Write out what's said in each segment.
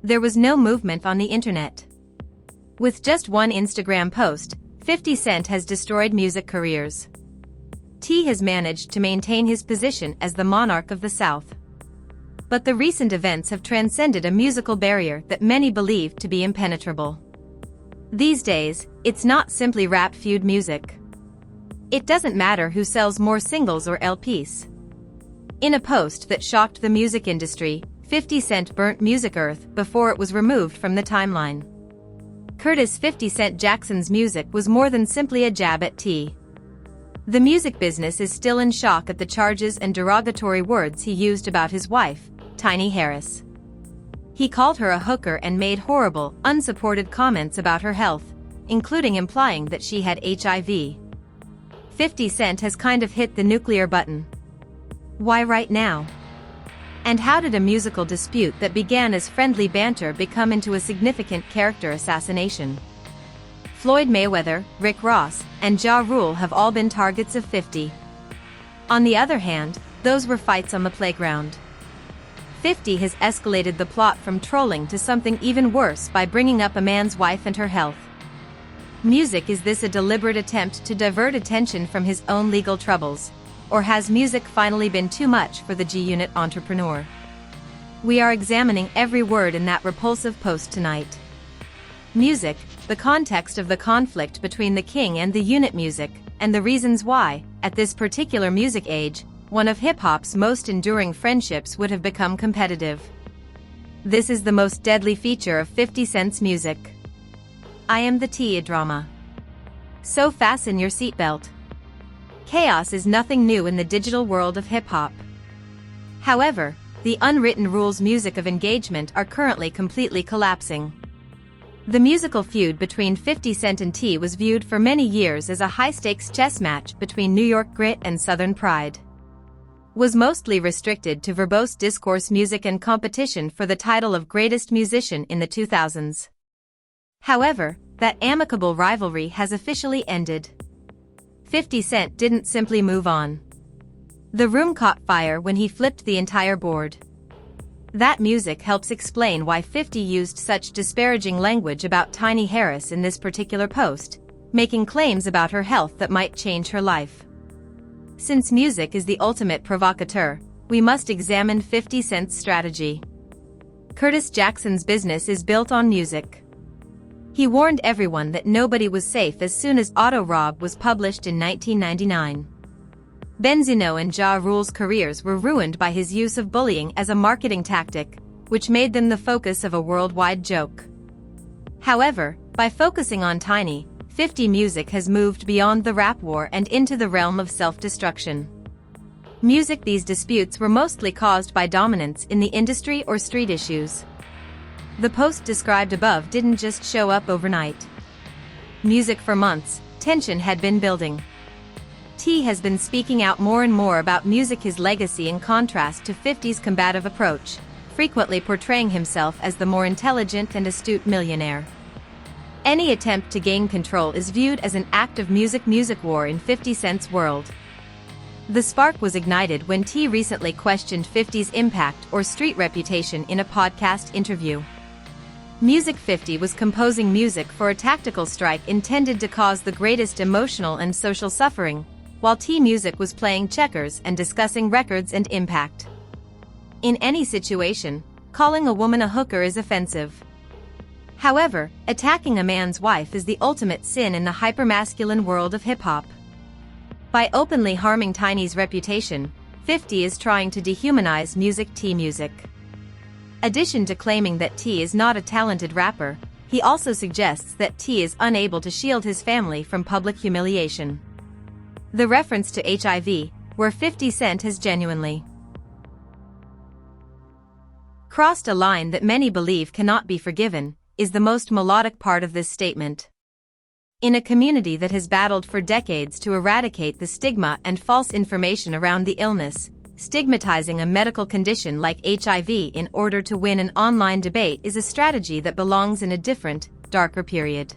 there was no movement on the internet. With just one Instagram post, 50 Cent has destroyed music careers. T has managed to maintain his position as the monarch of the South. But the recent events have transcended a musical barrier that many believed to be impenetrable. These days, it's not simply rap feud music. It doesn't matter who sells more singles or LPs. In a post that shocked the music industry, 50 Cent burnt Music Earth before it was removed from the timeline. Curtis 50 Cent Jackson's music was more than simply a jab at T. The music business is still in shock at the charges and derogatory words he used about his wife, Tiny Harris. He called her a hooker and made horrible, unsupported comments about her health, including implying that she had HIV. 50 Cent has kind of hit the nuclear button. Why right now? And how did a musical dispute that began as friendly banter become into a significant character assassination? Floyd Mayweather, Rick Ross, and Ja Rule have all been targets of 50. On the other hand, those were fights on the playground. 50 has escalated the plot from trolling to something even worse by bringing up a man's wife and her health. Music: is this a deliberate attempt to divert attention from his own legal troubles? Or has music finally been too much for the G-Unit entrepreneur? We are examining every word in that repulsive post tonight. Music, the context of the conflict between the King and the Unit music, and the reasons why, at this particular music age, one of hip-hop's most enduring friendships would have become competitive. This is the most deadly feature of 50 Cent's music. I am the T drama. So fasten your seatbelt. Chaos is nothing new in the digital world of hip-hop. However, the unwritten rules music of engagement are currently completely collapsing. The musical feud between 50 Cent and T was viewed for many years as a high-stakes chess match between New York grit and Southern pride. Was mostly restricted to verbose discourse music and competition for the title of greatest musician in the 2000s. However, that amicable rivalry has officially ended. 50 Cent didn't simply move on. The room caught fire when he flipped the entire board. That music helps explain why 50 used such disparaging language about Tiny Harris in this particular post, making claims about her health that might change her life. Since music is the ultimate provocateur, we must examine 50 Cent's strategy. Curtis Jackson's business is built on music. He warned everyone that nobody was safe as soon as Auto Rob was published in 1999. Benzino and Ja Rule's careers were ruined by his use of bullying as a marketing tactic, which made them the focus of a worldwide joke. However, by focusing on Tiny, 50 music has moved beyond the rap war and into the realm of self-destruction. Music: these disputes were mostly caused by dominance in the industry or street issues. The post described above didn't just show up overnight. Music: for months, tension had been building. T has been speaking out more and more about music, his legacy in contrast to 50's combative approach, frequently portraying himself as the more intelligent and astute millionaire. Any attempt to gain control is viewed as an act of music war in 50 Cent's world. The spark was ignited when T recently questioned 50's impact or street reputation in a podcast interview. Music: 50 was composing music for a tactical strike intended to cause the greatest emotional and social suffering, while T Music was playing checkers and discussing records and impact. In any situation, calling a woman a hooker is offensive. However, attacking a man's wife is the ultimate sin in the hypermasculine world of hip-hop. By openly harming Tiny's reputation, 50 is trying to dehumanize music: T Music. Addition to claiming that T is not a talented rapper, he also suggests that T is unable to shield his family from public humiliation. The reference to HIV, where 50 Cent has genuinely crossed a line that many believe cannot be forgiven, is the most melodic part of this statement. In a community that has battled for decades to eradicate the stigma and false information around the illness, stigmatizing a medical condition like HIV in order to win an online debate is a strategy that belongs in a different, darker period.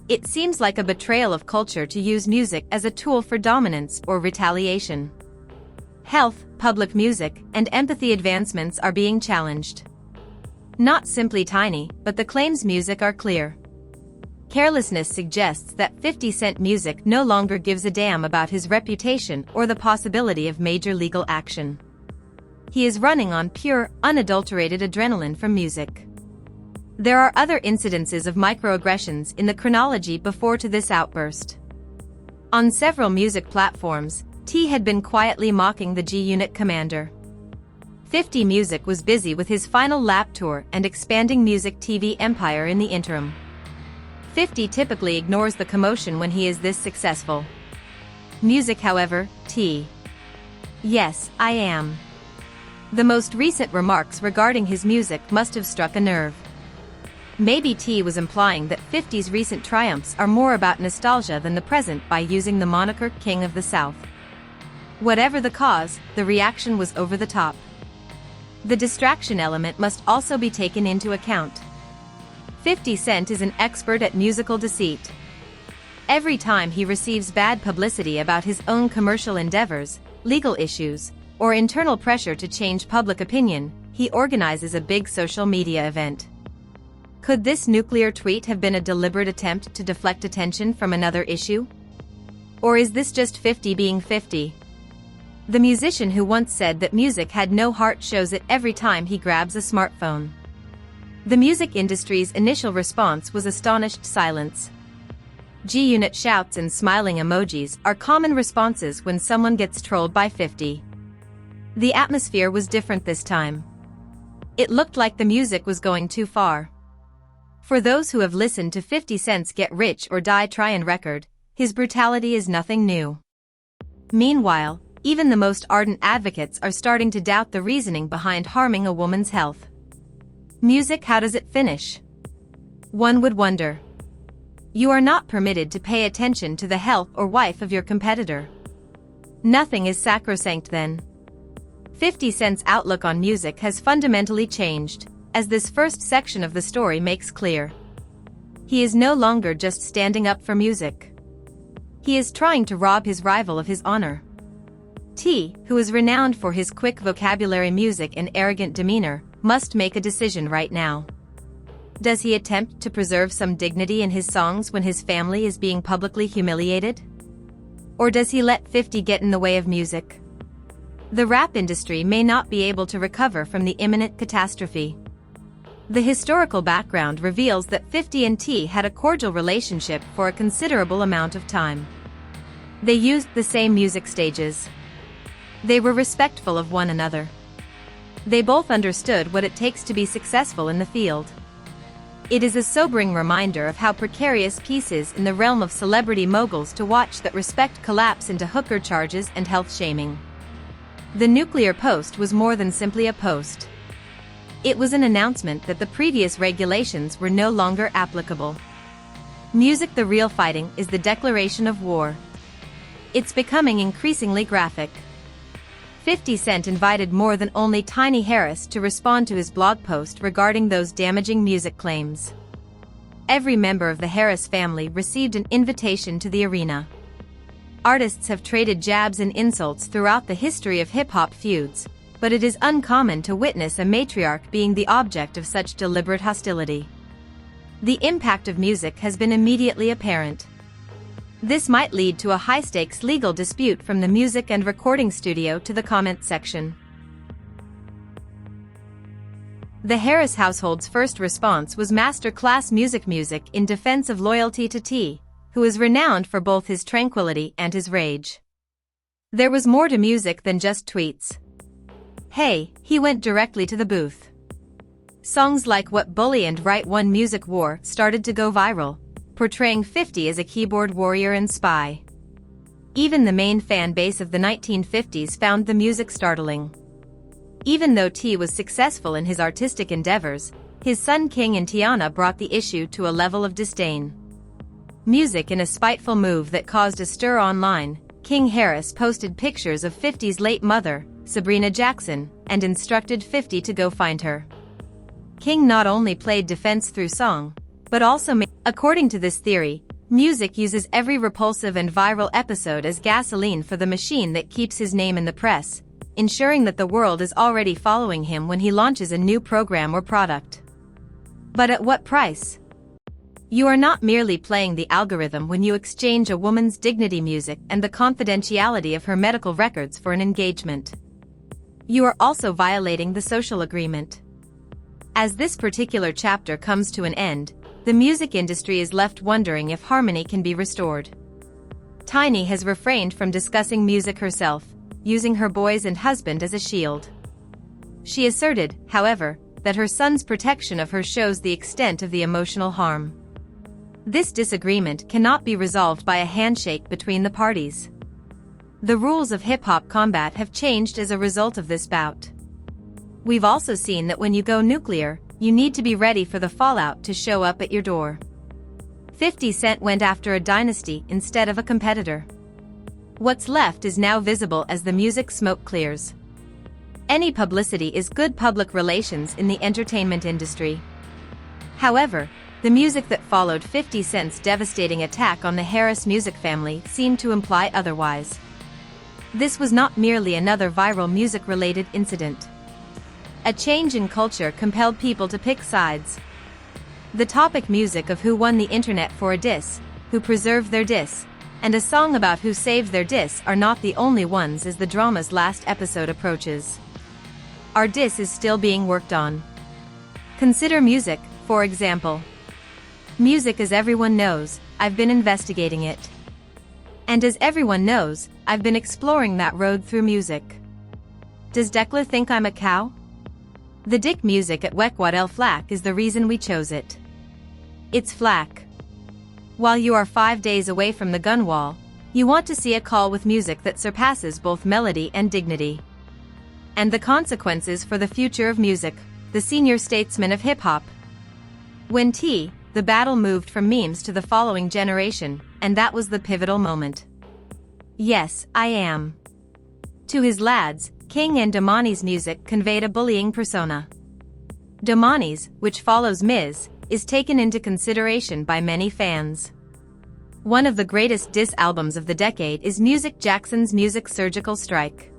It seems like a betrayal of culture to use music as a tool for dominance or retaliation. Health, public music, and empathy advancements are being challenged. Not simply tiny, but the claims' music are clear. Carelessness suggests that 50 Cent music no longer gives a damn about his reputation or the possibility of major legal action. He is running on pure, unadulterated adrenaline from music. There are other incidences of microaggressions in the chronology before to this outburst. On several music platforms, T had been quietly mocking the G-Unit commander. 50 Music was busy with his final lap tour and expanding music TV empire in the interim. 50 typically ignores the commotion when he is this successful. Music, however, T. Yes, I am. The most recent remarks regarding his music must have struck a nerve. Maybe T was implying that 50's recent triumphs are more about nostalgia than the present by using the moniker King of the South. Whatever the cause, the reaction was over the top. The distraction element must also be taken into account. 50 Cent is an expert at musical deceit. Every time he receives bad publicity about his own commercial endeavors, legal issues, or internal pressure to change public opinion, he organizes a big social media event. Could this nuclear tweet have been a deliberate attempt to deflect attention from another issue? Or is this just 50 being 50? The musician who once said that music had no heart shows it every time he grabs a smartphone. The music industry's initial response was astonished silence. G-Unit shouts and smiling emojis are common responses when someone gets trolled by 50. The atmosphere was different this time. It looked like the music was going too far. For those who have listened to 50 Cent's Get Rich or Die Tryin' record, his brutality is nothing new. Meanwhile, even the most ardent advocates are starting to doubt the reasoning behind harming a woman's health. Music, how does it finish? One would wonder. You are not permitted to pay attention to the health or wife of your competitor. Nothing is sacrosanct then. 50 Cent's outlook on music has fundamentally changed, as this first section of the story makes clear. He is no longer just standing up for music. He is trying to rob his rival of his honor. T, who is renowned for his quick vocabulary music and arrogant demeanor, must make a decision right now. Does he attempt to preserve some dignity in his songs when his family is being publicly humiliated? Or does he let 50 get in the way of music? The rap industry may not be able to recover from the imminent catastrophe. The historical background reveals that 50 and T had a cordial relationship for a considerable amount of time. They used the same music stages. They were respectful of one another. They both understood what it takes to be successful in the field. It is a sobering reminder of how precarious peace is in the realm of celebrity moguls to watch that respect collapse into hooker charges and health shaming. The nuclear post was more than simply a post. It was an announcement that the previous regulations were no longer applicable. Music, the real fighting, is the declaration of war. It's becoming increasingly graphic. 50 Cent invited more than only Tiny Harris to respond to his blog post regarding those damaging music claims. Every member of the Harris family received an invitation to the arena. Artists have traded jabs and insults throughout the history of hip-hop feuds, but it is uncommon to witness a matriarch being the object of such deliberate hostility. The impact of music has been immediately apparent. This might lead to a high-stakes legal dispute from the music and recording studio to the comment section. The Harris household's first response was master-class music in defense of loyalty to T, who is renowned for both his tranquility and his rage. There was more to music than just tweets. Hey, he went directly to the booth. Songs like What Bully and Right One Music War started to go viral, portraying 50 as a keyboard warrior and spy. Even the main fan base of the 1950s found the music startling. Even though T was successful in his artistic endeavors, his son King and Tiana brought the issue to a level of disdain. Music, in a spiteful move that caused a stir online, King Harris posted pictures of 50's late mother, Sabrina Jackson, and instructed 50 to go find her. King not only played defense through song, but also according to this theory, music uses every repulsive and viral episode as gasoline for the machine that keeps his name in the press, ensuring that the world is already following him when he launches a new program or product. But at what price? You are not merely playing the algorithm when you exchange a woman's dignity music and the confidentiality of her medical records for an engagement. You are also violating the social agreement. As this particular chapter comes to an end, the music industry is left wondering if harmony can be restored. Tiny has refrained from discussing music herself, using her boys and husband as a shield. She asserted, however, that her son's protection of her shows the extent of the emotional harm. This disagreement cannot be resolved by a handshake between the parties. The rules of hip-hop combat have changed as a result of this bout. We've also seen that when you go nuclear, you need to be ready for the fallout to show up at your door. 50 Cent went after a dynasty instead of a competitor. What's left is now visible as the music smoke clears. Any publicity is good public relations in the entertainment industry. However, the music that followed 50 Cent's devastating attack on the Harris music family seemed to imply otherwise. This was not merely another viral music-related incident. A change in culture compelled people to pick sides. The topic music of who won the internet for a diss, who preserved their diss, and a song about who saved their diss are not the only ones as the drama's last episode approaches. Our diss is still being worked on. Consider music, for example. Music, as everyone knows, I've been investigating it. And as everyone knows, I've been exploring that road through music. Does Declan think I'm a cow? The dick music at Wekwat El Flak is the reason we chose it. It's flak. While you are 5 days away from the gun wall, you want to see a call with music that surpasses both melody and dignity. And the consequences for the future of music, the senior statesman of hip-hop. When the battle moved from memes to the following generation, and that was the pivotal moment. Yes, I am. To his lads, King and Damani's music conveyed a bullying persona. Damani's, which follows Miz, is taken into consideration by many fans. One of the greatest diss albums of the decade is Music Jackson's Music Surgical Strike.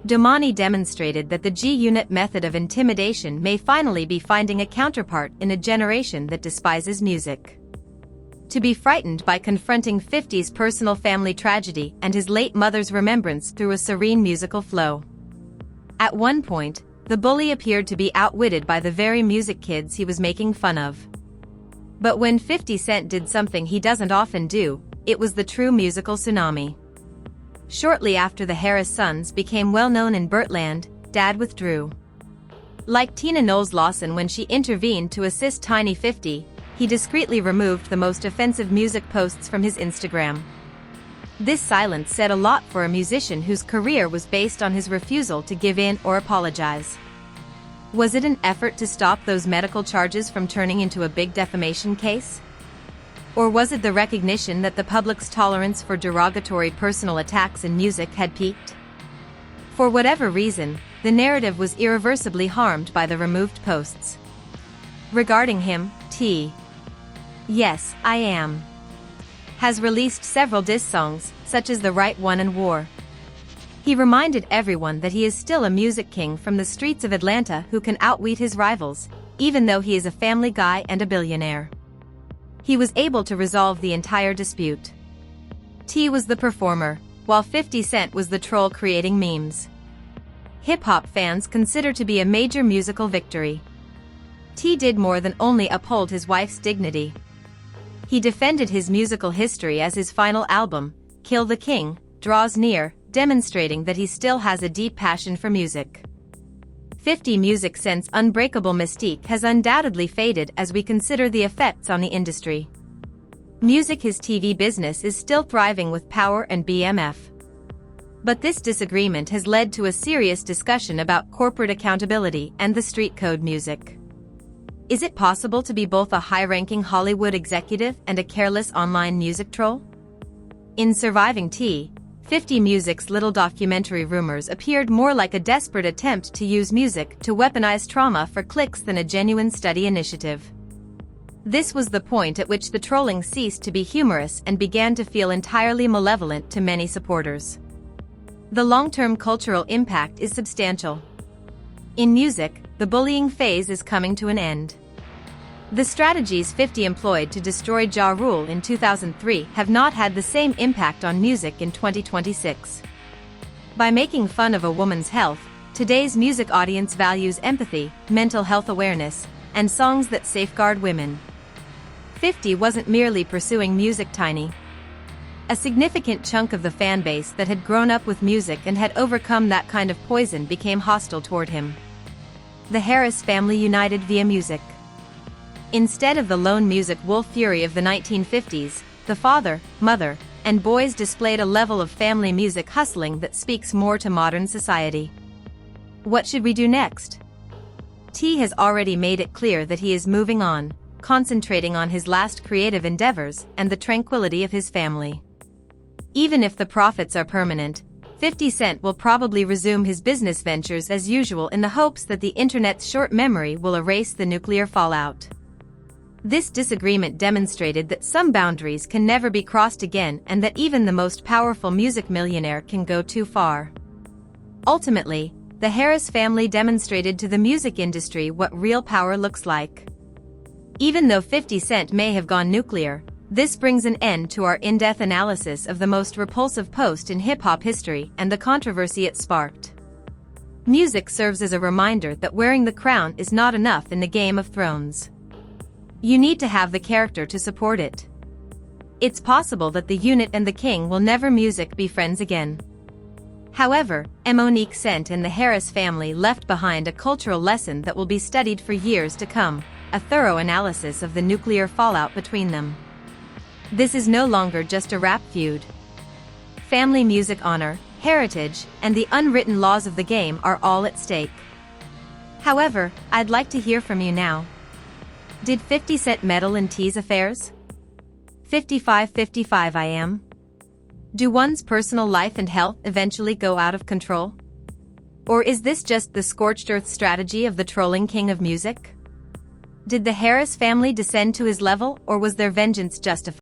Damani demonstrated that the G-Unit method of intimidation may finally be finding a counterpart in a generation that despises music. To be frightened by confronting 50's personal family tragedy and his late mother's remembrance through a serene musical flow. At one point, the bully appeared to be outwitted by the very music kids he was making fun of. But when 50 Cent did something he doesn't often do, it was the true musical tsunami. Shortly after the Harris sons became well-known in Bertland, Dad withdrew. Like Tina Knowles Lawson when she intervened to assist Tiny 50, he discreetly removed the most offensive music posts from his Instagram. This silence said a lot for a musician whose career was based on his refusal to give in or apologize. Was it an effort to stop those medical charges from turning into a big defamation case? Or was it the recognition that the public's tolerance for derogatory personal attacks in music had peaked? For whatever reason, the narrative was irreversibly harmed by the removed posts. Regarding him, Yes, I Am has released several diss songs, such as The Right One and War. He reminded everyone that he is still a music king from the streets of Atlanta who can outwit his rivals, even though he is a family guy and a billionaire. He was able to resolve the entire dispute. Was the performer, while 50 Cent was the troll creating memes. Hip-hop fans consider to be a major musical victory. Did more than only uphold his wife's dignity. He defended his musical history as his final album, Kill the King, draws near, demonstrating that he still has a deep passion for music. 50 Music Cent's unbreakable mystique has undoubtedly faded as we consider the effects on the industry. Music, his TV business is still thriving with Power and BMF. But this disagreement has led to a serious discussion about corporate accountability and the street code music. Is it possible to be both a high-ranking Hollywood executive and a careless online music troll? In Surviving 50 Music's little documentary, rumors appeared more like a desperate attempt to use music to weaponize trauma for clicks than a genuine study initiative. This was the point at which the trolling ceased to be humorous and began to feel entirely malevolent to many supporters. The long-term cultural impact is substantial. In music, the bullying phase is coming to an end. The strategies 50 employed to destroy Ja Rule in 2003 have not had the same impact on music in 2026. By making fun of a woman's health, today's music audience values empathy, mental health awareness, and songs that safeguard women. 50 wasn't merely pursuing music tiny. A significant chunk of the fan base that had grown up with music and had overcome that kind of poison became hostile toward him. The Harris family united via music. Instead of the lone music wolf fury of the 1950s, the father, mother, and boys displayed a level of family music hustling that speaks more to modern society. What should we do next? T has already made it clear that he is moving on, concentrating on his last creative endeavors and the tranquility of his family. Even if the profits are permanent, 50 Cent will probably resume his business ventures as usual in the hopes that the internet's short memory will erase the nuclear fallout. This disagreement demonstrated that some boundaries can never be crossed again and that even the most powerful music millionaire can go too far. Ultimately, the Harris family demonstrated to the music industry what real power looks like. Even though 50 Cent may have gone nuclear, this brings an end to our in-depth analysis of the most repulsive post in hip-hop history and the controversy it sparked. Music serves as a reminder that wearing the crown is not enough in the Game of Thrones. You need to have the character to support it. It's possible that the unit and the king will never be friends again. However, Monique Cent and the Harris family left behind a cultural lesson that will be studied for years to come, a thorough analysis of the nuclear fallout between them. This is no longer just a rap feud. Family music honor, heritage, and the unwritten laws of the game are all at stake. However, I'd like to hear from you now. Did 50 Cent meddle in T's affairs? 55 I am. Do one's personal life and health eventually go out of control? Or is this just the scorched earth strategy of the trolling king of music? Did the Harris family descend to his level, or was their vengeance justified?